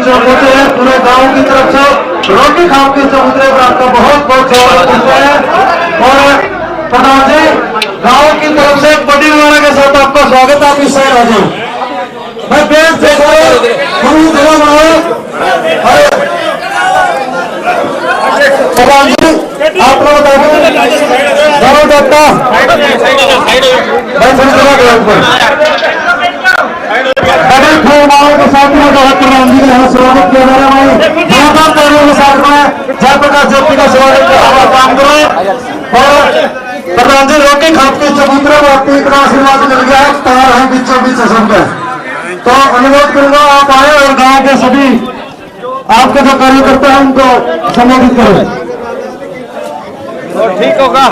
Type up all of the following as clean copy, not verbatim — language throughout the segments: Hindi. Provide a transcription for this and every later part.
चौक है पूरे गांव की तरफ से रोटी खाप के चबूतरे पर आपका बहुत बहुत स्वागत करते हैं। और प्रधान जी गांव की तरफ से बड़ी वाला के साथ आपका स्वागत। आप इस साइड आ जाए। मैं बेंच से प्रधान जी आप लोग के साथ प्रधान जी का स्वागत किया जा रहा है। के साथ में जयप्रकाश ज्योति का स्वागत करना काम करें। और प्रधान जी रोटी खाप के चबूतरे में आपको इतना आशीर्वाद मिल गया है, तैयार है बीचों बीच सब। तो अनुरोध करूंगा आप आए और गांव के सभी आपके जो कार्यकर्ता हैं उनको संबोधित करें। ठीक होगा।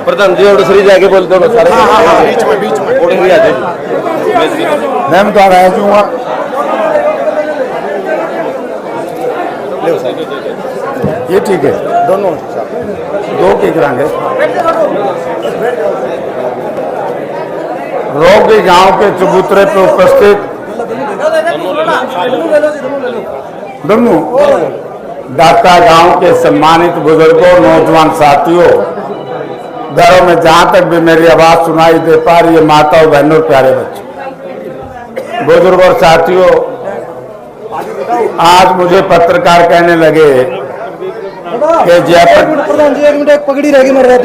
प्रधान जी और श्री जाके बोलते हो सारे बीच में आ जाए। मैं तो आ रहा हूँ। ये ठीक है दोनों दो की कराएंगे। रोगी गांव के चबूतरे पर उपस्थित दोनों दाता गांव के सम्मानित बुजुर्गों, नौजवान साथियों, घरों में जहां तक भी मेरी आवाज सुनाई दे पा रही है, माताओं, बहनों, प्यारे बच्चों, बुजुर्गों और साथियों, आज मुझे पत्रकार कहने लगे कि जयपुर प्रधान जी एक मिनट पगड़ी रहेगी मर रहे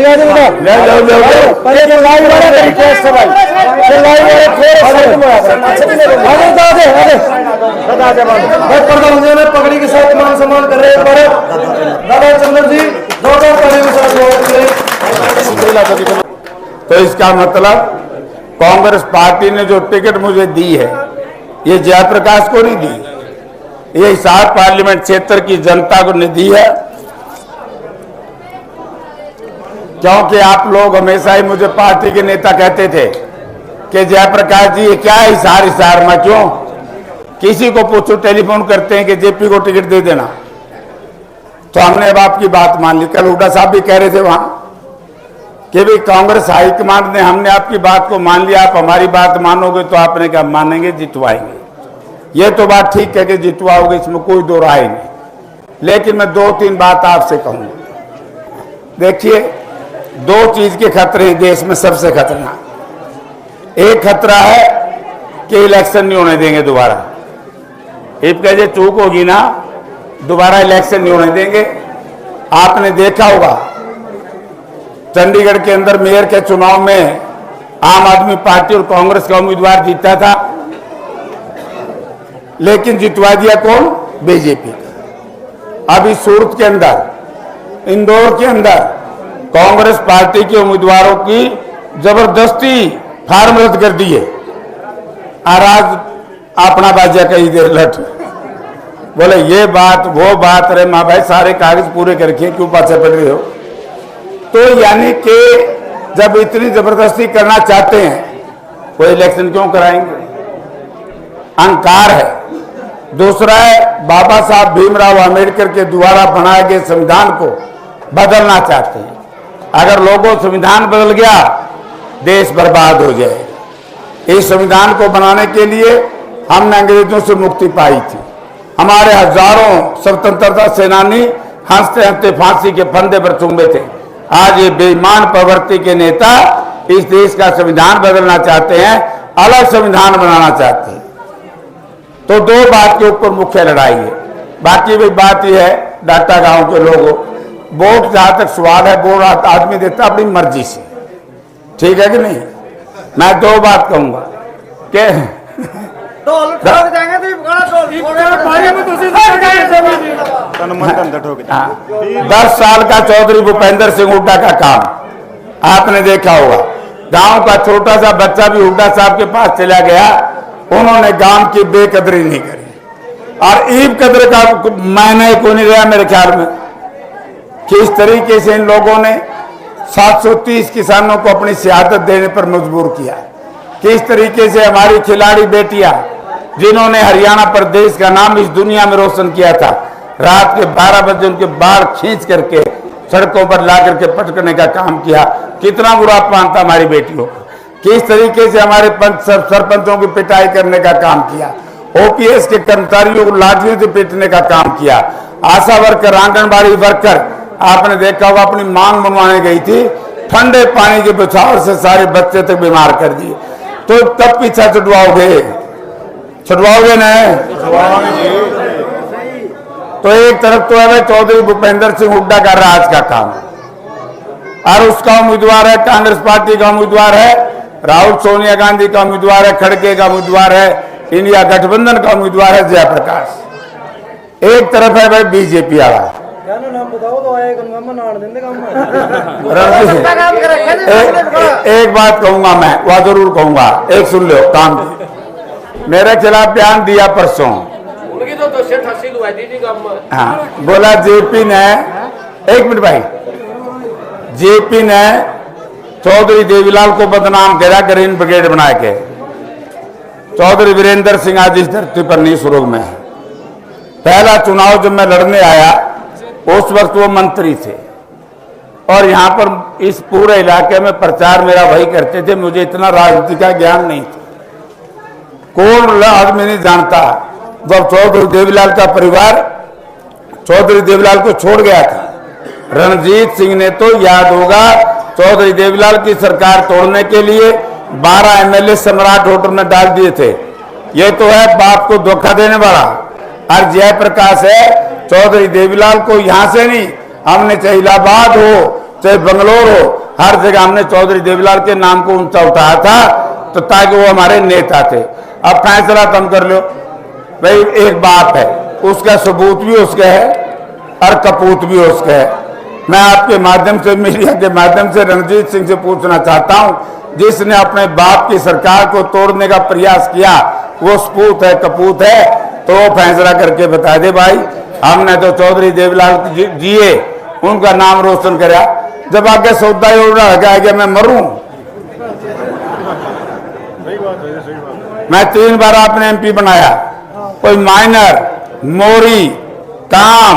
प्रधान जी ने पगड़ी के साथ मान सम्मान कर रहे हैं। दादा चंद्र जी तो इसका मतलब कांग्रेस पार्टी ने जो टिकट मुझे दी है ये जयप्रकाश को नहीं दी, ये हिसार पार्लियामेंट क्षेत्र की जनता को नहीं दी है। क्योंकि आप लोग हमेशा ही मुझे पार्टी के नेता कहते थे कि जयप्रकाश जी ये क्या है हिसार में, क्यों किसी को पूछो, टेलीफोन करते हैं कि जेपी को टिकट दे देना। तो हमने अब आपकी बात मान ली। कल हुड्डा साहब भी कह रहे थे वहां कि भाई कांग्रेस हाईकमान ने, हमने आपकी बात को मान लिया, आप हमारी बात मानोगे तो आपने कहा मानेंगे, जितवाएंगे। ये तो बात ठीक है कि जितवाओगे, इसमें कोई दो राय नहीं। लेकिन मैं दो तीन बात आपसे कहूंगा। देखिए दो चीज के खतरे हैं देश में सबसे खतरनाक। एक खतरा है कि इलेक्शन नहीं होने देंगे दोबारा। एक कहे चूक होगी ना, दोबारा इलेक्शन नहीं होने देंगे। आपने देखा होगा चंडीगढ़ के अंदर मेयर के चुनाव में आम आदमी पार्टी और कांग्रेस का उम्मीदवार जीता था, लेकिन जितवा दिया कौन? बीजेपी का। अभी सूरत के अंदर, इंदौर के अंदर कांग्रेस पार्टी के उम्मीदवारों की जबरदस्ती फार्म रद्द कर दिए। आज अपना बाजा कही देर लट बोले ये बात वो बात, अरे माँ भाई सारे कागज पूरे करके क्यों पाछे पड़ रहे हो? तो यानी कि जब इतनी जबरदस्ती करना चाहते हैं वो इलेक्शन क्यों कराएंगे? अहंकार है। दूसरा है बाबा साहब भीमराव अंबेडकर के द्वारा बनाए गए संविधान को बदलना चाहते हैं। अगर लोगों संविधान बदल गया देश बर्बाद हो जाए। इस संविधान को बनाने के लिए हमने अंग्रेजों से मुक्ति पाई थी। हमारे हजारों स्वतंत्रता सेनानी हंसते हंसते फांसी के फंदे पर चूमे थे। आज ये बेईमान प्रवृत्ति के नेता इस देश का संविधान बदलना चाहते हैं, अलग संविधान बनाना चाहते हैं। तो दो बात के ऊपर मुख्य लड़ाई है। बाकी भी बात यह है, डाटा गांव के लोगों, वोट जहां तक सवाल है वोट आदमी देता अपनी मर्जी से, ठीक है कि नहीं? मैं दो बात कहूंगा कि 10 साल का चौधरी भूपेंद्र सिंह हुड्डा का काम आपने देखा होगा। गांव का छोटा सा बच्चा भी हुड्डा साहब के पास चला गया, उन्होंने गांव की बेकदरी नहीं करी। और ईब कदर का मायने को नहीं रहा मेरे ख्याल में। किस तरीके से इन लोगों ने 730 किसानों को अपनी शहादत देने पर मजबूर किया, किस तरीके से हमारी खिलाड़ी बेटियां जिन्होंने हरियाणा प्रदेश का नाम इस दुनिया में रोशन किया था। रात के 12 बजे उनके बाल खींच करके सड़कों पर ला करके पटकने का काम किया। कितना बुरा अपमान था हमारी बेटियों का। किस तरीके से हमारे सरपंचों की पिटाई करने का काम किया। ओपीएस के कर्मचारियों को लाठियों से पीटने का काम किया। आशा वर्कर, आंगनबाड़ी वर्कर, आपने देखा होगा अपनी मांग मनवाने गई थी, ठंडे पानी के बचाव से सारे बच्चे तक बीमार कर दिए। तो कब पीछा छुड़वाओगे ना? तो एक तरफ तो है चौधरी भूपेंद्र सिंह हुड्डा का राज का काम, और उसका उम्मीदवार है कांग्रेस पार्टी का उम्मीदवार है, राहुल सोनिया गांधी का उम्मीदवार है, खड़गे का उम्मीदवार है, इंडिया गठबंधन का उम्मीदवार है जयप्रकाश। एक तरफ है भाई बीजेपी वाला। एक बात कहूंगा मैं, वह जरूर कहूंगा, एक सुन लो काम की। मेरे खिलाफ बयान दिया परसों, हाँ, बोला जेपी ने, एक मिनट भाई, जेपी ने चौधरी देवीलाल को बदनाम करा ग्रीन ब्रिगेड बना के। चौधरी वीरेंद्र सिंह आज इस धरती पर नहीं सुरोग में है। पहला चुनाव जब मैं लड़ने आया उस वक्त वो मंत्री थे, और यहाँ पर इस पूरे इलाके में प्रचार मेरा वही करते थे। मुझे इतना राजनीति का ज्ञान नहीं था, कौन आदमी नहीं जानता। जब चौधरी देवीलाल का परिवार चौधरी देवीलाल को छोड़ गया था, रणजीत सिंह ने तो याद होगा चौधरी देवीलाल की सरकार तोड़ने के लिए 12 एमएलए सम्राट होटल में डाल दिए थे। ये तो है बाप को धोखा देने वाला। और जयप्रकाश है चौधरी देवीलाल को यहाँ से नहीं, हमने चाहे इलाहाबाद हो चाहे बंगलोर हो, हर जगह हमने चौधरी देवीलाल के नाम को ऊंचा उठाया था, तो ताकि वो हमारे नेता थे। अब फैसला कम कर लो भाई, एक बात है, उसका सबूत भी उसका है और कपूत भी उसका है। मैं आपके माध्यम से, मीडिया के माध्यम से रणजीत सिंह से पूछना चाहता हूं, जिसने अपने बाप की सरकार को तोड़ने का प्रयास किया, वो सपूत है कपूत है, तो वो फैसला करके बता दे भाई। हमने तो चौधरी देवीलाल जिए, उनका नाम रोशन करा। जब आगे सौदा लगा मैं मरूं, मैं 3 बार आपने एमपी बनाया, कोई माइनर मोरी काम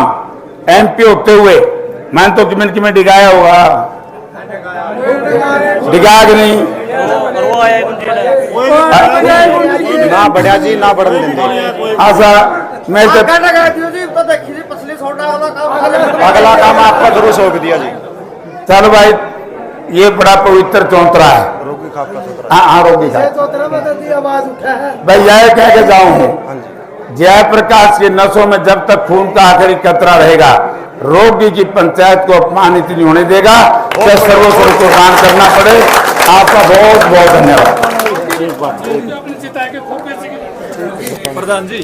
एमपी होते हुए मैंने तो किमेंट में डिगाया होगा, डिगा कि नहीं? ना बढ़िया जी ना बढ़ ऐसा मैं अगला काम आपका जरूर सौंप दिया जी। चलो भाई, ये बड़ा पवित्र चौंतरा है। रोगी खाप का सूत्र। हाँ, रोगी खाप भाई, यह कह के जाऊं, जयप्रकाश के नसों में जब तक खून का आखिरी कतरा रहेगा, रोगी की पंचायत को अपमानित नहीं होने देगा, चाहे सर्वस्व को दान करना पड़े। आपका बहुत बहुत धन्यवाद। प्रधान जी